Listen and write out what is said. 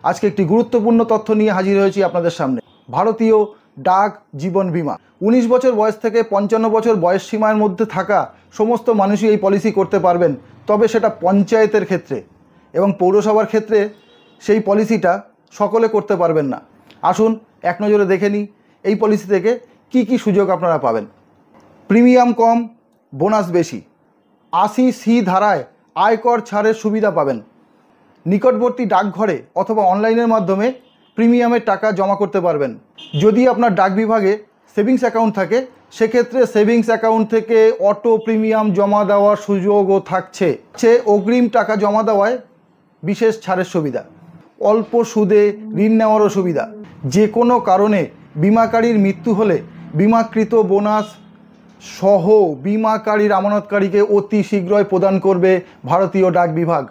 আজকে একটি গুরুত্বপূর্ণ তথ্য নিয়ে হাজির হয়েছি আপনাদের সামনে। ভারতীয় ডাক জীবন বীমা 19 বছর বয়স থেকে 55 বছর বয়স সীমার মধ্যে থাকা সমস্ত মানুষই এই পলিসি করতে পারবেন, তবে সেটা পঞ্চায়েতের ক্ষেত্রে এবং পৌরসভার ক্ষেত্রে সেই পলিসিটা সকলে করতে পারবেন না। আসুন এক নজরে দেখে নিই এই পলিসি থেকে কি কি সুযোগ আপনারা পাবেন। প্রিমিয়াম কম, বোনাস বেশি। 80C ধারায় আয়কর ছাড়ের সুবিধা পাবেন। নিকটবর্তী ডাকঘরে অথবা অনলাইনের মাধ্যমে প্রিমিয়ামের টাকা জমা করতে পারবেন। যদি আপনার ডাক বিভাগে সেভিংস অ্যাকাউন্ট থাকে সেক্ষেত্রে সেভিংস অ্যাকাউন্ট থেকে অটো প্রিমিয়াম জমা দেওয়ার সুযোগও থাকছে। অগ্রিম টাকা জমা দেওয়ায় বিশেষ ছাড়ের সুবিধা। অল্প সুদে ঋণ নেওয়ারও সুবিধা। যে কোনো কারণে বিমাকারীর মৃত্যু হলে বিমাকৃত বোনাস সহ বিমাকারীর আমানতকারীকে অতি শীঘ্রই প্রদান করবে ভারতীয় ডাক বিভাগ।